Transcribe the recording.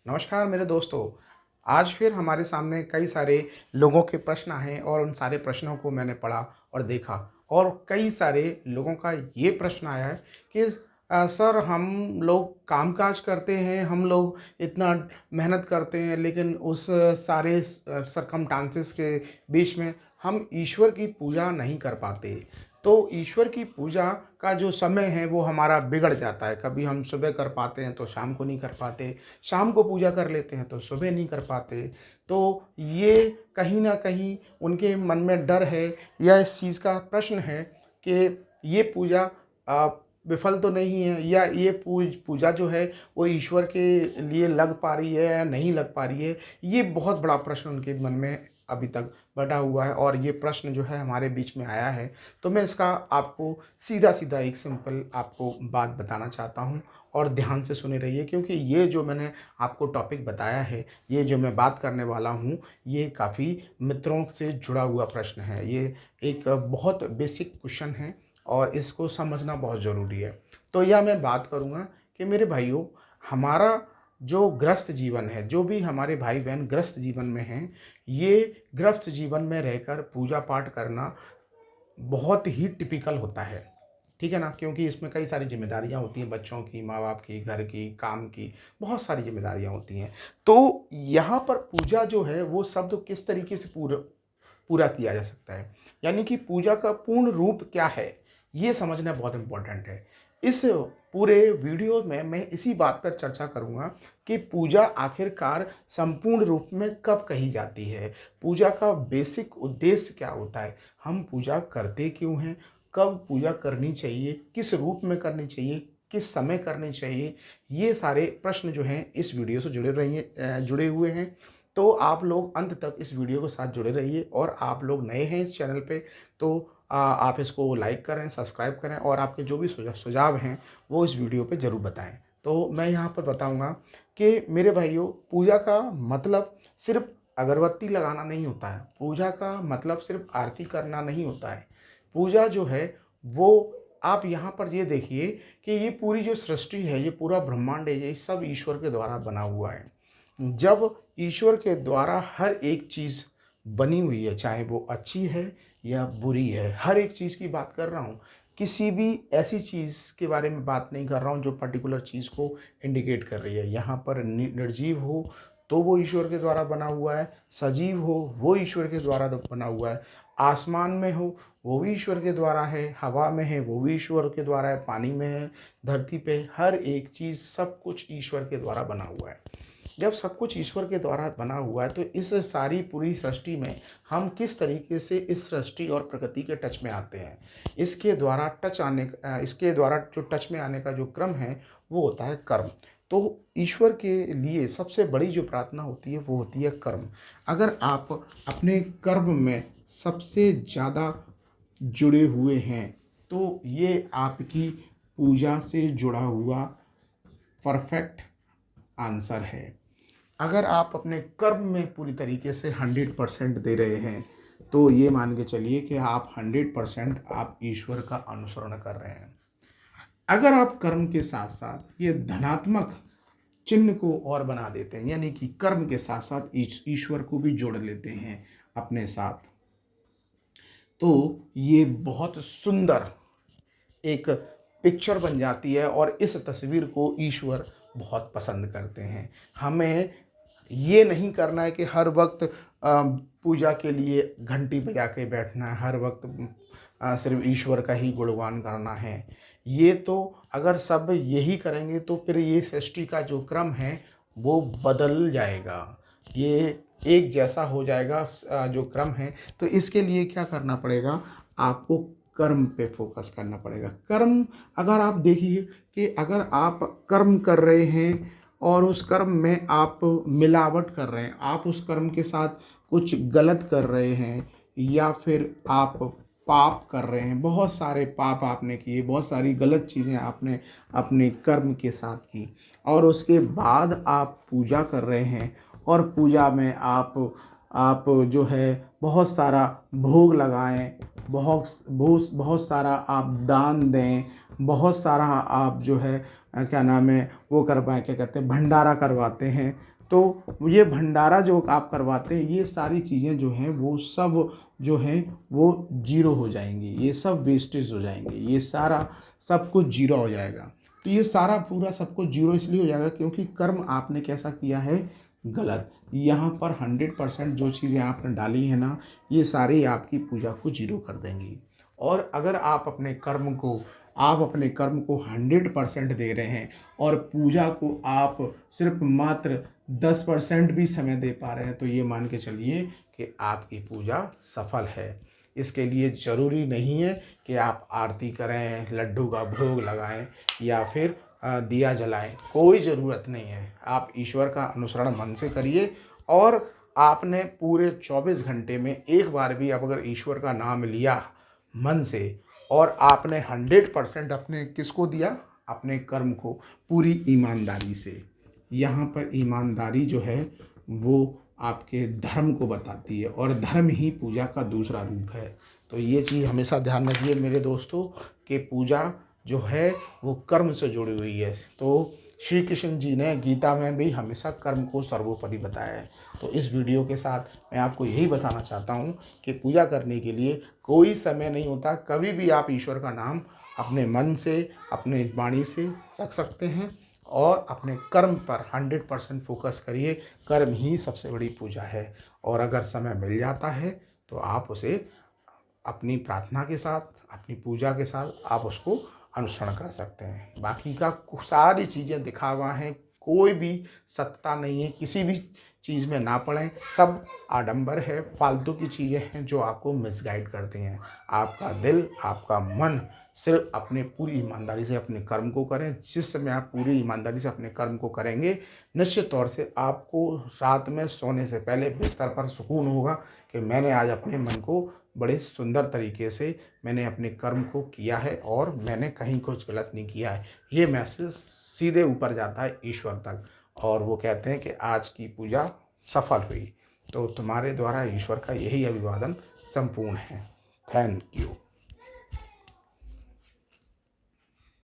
नमस्कार मेरे दोस्तों। आज फिर हमारे सामने कई सारे लोगों के प्रश्न आए और उन सारे प्रश्नों को मैंने पढ़ा और देखा और कई सारे लोगं का ये प्रश्न आया है कि सर हम लोग काम-काज करते हैं, हम लोग इतना मेहनत करते हैं लेकिन उस सारे सरकमस्टांसेस के बीच में हम ईश्वर की पूजा नहीं कर पाते। तो ईश्वर की पूजा का जो समय है वो हमारा बिगड़ जाता है। कभी हम सुबह कर पाते हैं तो शाम को नहीं कर पाते, शाम को पूजा कर लेते हैं तो सुबह नहीं कर पाते। तो ये कहीं न कहीं उनके मन में डर है या इस चीज़ का प्रश्न है कि ये पूजा विफल तो नहीं है या ये पूजा जो है वो ईश्वर के लिए लग पा रही है या नहीं लग पा रही है। ये बहुत बड़ा प्रश्न उनके मन में अभी तक बँटा हुआ है और ये प्रश्न जो है हमारे बीच में आया है। तो मैं इसका आपको सीधा-सीधा एक सिंपल आपको बात बताना चाहता हूँ और ध्यान से सुने रहिए, क्योंकि ये जो मैंने आपको टॉपिक बताया है, ये जो मैं बात करने वाला हूँ, ये काफ़ी मित्रों से जुड़ा हुआ प्रश्न है। ये एक बहुत बेसिक क्वेश्चन है और इसको समझना बहुत ज़रूरी है। तो यह मैं बात करूँगा कि मेरे भाइयों, हमारा जो गृहस्थ जीवन है, जो भी हमारे भाई-बहन गृहस्थ जीवन में हैं, ये गृहस्थ जीवन में रहकर पूजा-पाठ करना बहुत ही टिपिकल होता है। ठीक है ना? क्योंकि इसमें कई सारी ज़िम्मेदारियाँ होती हैं, बच्चों की, माँ-बाप की, घर की, काम की, बहुत सारी ज़िम्मेदारियाँ होती हैं। तो यहाँ पर पूजा जो है वो शब्द किस तरीके से पूरा किया जा सकता है। यानी कि पूजा का पूर्ण रूप क्या है, ये समझना बहुत इम्पोर्टेंट है। इस पूरे वीडियो में मैं इसी बात पर चर्चा करूँगा कि पूजा आखिरकार संपूर्ण रूप में कब कही जाती है, पूजा का बेसिक उद्देश्य क्या होता है, हम पूजा करते क्यों हैं, कब पूजा करनी चाहिए, किस रूप में करनी चाहिए, किस समय करनी चाहिए, ये सारे प्रश्न जो हैं इस वीडियो से जुड़े हुए हैं। तो आप लोग अंत तक इस वीडियो के साथ जुड़े रहिए और आप लोग नए हैं इस चैनल पे तो आप इसको लाइक करें, सब्सक्राइब करें और आपके जो भी सुझाव हैं वो इस वीडियो पे ज़रूर बताएं। तो मैं यहाँ पर बताऊँगा कि मेरे भाइयों, पूजा का मतलब सिर्फ अगरबत्ती लगाना नहीं होता है, पूजा का मतलब सिर्फ आरती करना नहीं होता है। पूजा जो है वो आप यहाँ पर ये देखिए कि ये पूरी जो सृष्टि है, ये पूरा ब्रह्मांड है, ये सब ईश्वर के द्वारा बना हुआ है। जब ईश्वर के द्वारा हर एक चीज़ बनी हुई है, चाहे वो अच्छी है या बुरी है, हर एक चीज़ की बात कर रहा हूँ। किसी भी ऐसी चीज़ के बारे में बात नहीं कर रहा हूँ जो पर्टिकुलर चीज़ को इंडिकेट कर रही है। यहाँ पर निर्जीव हो तो वो ईश्वर के द्वारा बना हुआ है, सजीव हो वो ईश्वर के द्वारा बना हुआ है, आसमान में हो वो भी ईश्वर के द्वारा है, हवा में है वो भी ईश्वर के द्वारा है, पानी में है, धरती पे हर एक चीज़ सब कुछ ईश्वर के द्वारा बना हुआ है। जब सब कुछ ईश्वर के द्वारा बना हुआ है तो इस सारी पूरी सृष्टि में हम किस तरीके से इस सृष्टि और प्रकृति के टच में आते हैं, इसके द्वारा जो टच में आने का जो क्रम है वो होता है कर्म। तो ईश्वर के लिए सबसे बड़ी जो प्रार्थना होती है वो होती है कर्म। अगर आप अपने कर्म में सबसे ज़्यादा जुड़े हुए हैं तो ये आपकी पूजा से जुड़ा हुआ परफेक्ट आंसर है। अगर आप अपने कर्म में पूरी तरीके से 100% दे रहे हैं तो ये मान के चलिए कि आप 100% आप ईश्वर का अनुसरण कर रहे हैं। अगर आप कर्म के साथ साथ ये धनात्मक चिन्ह को और बना देते हैं, यानी कि कर्म के साथ साथ ईश्वर को भी जोड़ लेते हैं अपने साथ, तो ये बहुत सुंदर एक पिक्चर बन जाती है और इस तस्वीर को ईश्वर बहुत पसंद करते हैं। हमें ये नहीं करना है कि हर वक्त पूजा के लिए घंटी बजा के बैठना है, हर वक्त सिर्फ ईश्वर का ही गुणगान करना है। ये तो अगर सब यही करेंगे तो फिर ये सृष्टि का जो क्रम है वो बदल जाएगा, ये एक जैसा हो जाएगा जो क्रम है। तो इसके लिए क्या करना पड़ेगा, आपको कर्म पे फोकस करना पड़ेगा। कर्म, अगर आप देखिए कि अगर आप कर्म कर रहे हैं और उस कर्म में आप मिलावट कर रहे हैं, आप उस कर्म के साथ कुछ गलत कर रहे हैं या फिर आप पाप कर रहे हैं, बहुत सारे पाप आपने किए, बहुत सारी गलत चीज़ें आपने अपने कर्म के साथ की और उसके बाद आप पूजा कर रहे हैं और पूजा में आप जो है बहुत सारा भोग लगाएं, बहुत सारा आप दान दें, बहुत सारा आप जो है क्या नाम है वो करवाएं, क्या कहते हैं, भंडारा करवाते हैं, तो ये भंडारा जो आप करवाते हैं, ये सारी चीज़ें जो हैं वो सब जो हैं वो जीरो हो जाएंगी, ये सब वेस्टेज हो जाएंगे, ये सारा सब कुछ जीरो हो जाएगा। तो ये सारा पूरा सब कुछ जीरो इसलिए हो जाएगा क्योंकि कर्म आपने कैसा किया है, गलत। यहाँ पर 100% जो चीज़ें आपने डाली है ना, ये सारी आपकी पूजा को जीरो कर देंगी। और अगर आप अपने कर्म को 100% दे रहे हैं और पूजा को आप सिर्फ मात्र 10% भी समय दे पा रहे हैं, तो ये मान के चलिए कि आपकी पूजा सफल है। इसके लिए ज़रूरी नहीं है कि आप आरती करें, लड्डू का भोग लगाएं या फिर दिया जलाएं, कोई ज़रूरत नहीं है। आप ईश्वर का अनुसरण मन से करिए और आपने पूरे 24 घंटे में एक बार भी अब अगर ईश्वर का नाम लिया मन से और आपने 100% अपने किसको दिया, अपने कर्म को पूरी ईमानदारी से। यहाँ पर ईमानदारी जो है वो आपके धर्म को बताती है और धर्म ही पूजा का दूसरा रूप है। तो ये चीज़ हमेशा ध्यान रखिए मेरे दोस्तों कि पूजा जो है वो कर्म से जुड़ी हुई है। तो श्री कृष्ण जी ने गीता में भी हमेशा कर्म को सर्वोपरि बताया है। तो इस वीडियो के साथ मैं आपको यही बताना चाहता हूँ कि पूजा करने के लिए कोई समय नहीं होता, कभी भी आप ईश्वर का नाम अपने मन से, अपने वाणी से रख सकते हैं और अपने कर्म पर 100% फोकस करिए। कर्म ही सबसे बड़ी पूजा है और अगर समय मिल जाता है तो आप उसे अपनी प्रार्थना के साथ, अपनी पूजा के साथ आप उसको अनुसरण कर सकते हैं। बाकी का सारी चीज़ें दिखावा हैं, कोई भी सत्ता नहीं है, किसी भी चीज़ में ना पड़ें, सब आडंबर है, फालतू की चीज़ें हैं जो आपको मिसगाइड करती हैं। आपका दिल, आपका मन सिर्फ अपने पूरी ईमानदारी से अपने कर्म को करें। जिस समय आप पूरी ईमानदारी से अपने कर्म को करेंगे, निश्चित तौर से आपको रात में सोने से पहले बिस्तर पर सुकून होगा कि मैंने आज अपने मन को बड़े सुंदर तरीके से मैंने अपने कर्म को किया है और मैंने कहीं कुछ गलत नहीं किया है। ये मैसेज सीधे ऊपर जाता है ईश्वर तक और वो कहते हैं कि आज की पूजा सफल हुई। तो तुम्हारे द्वारा ईश्वर का यही अभिवादन संपूर्ण है। Thank you.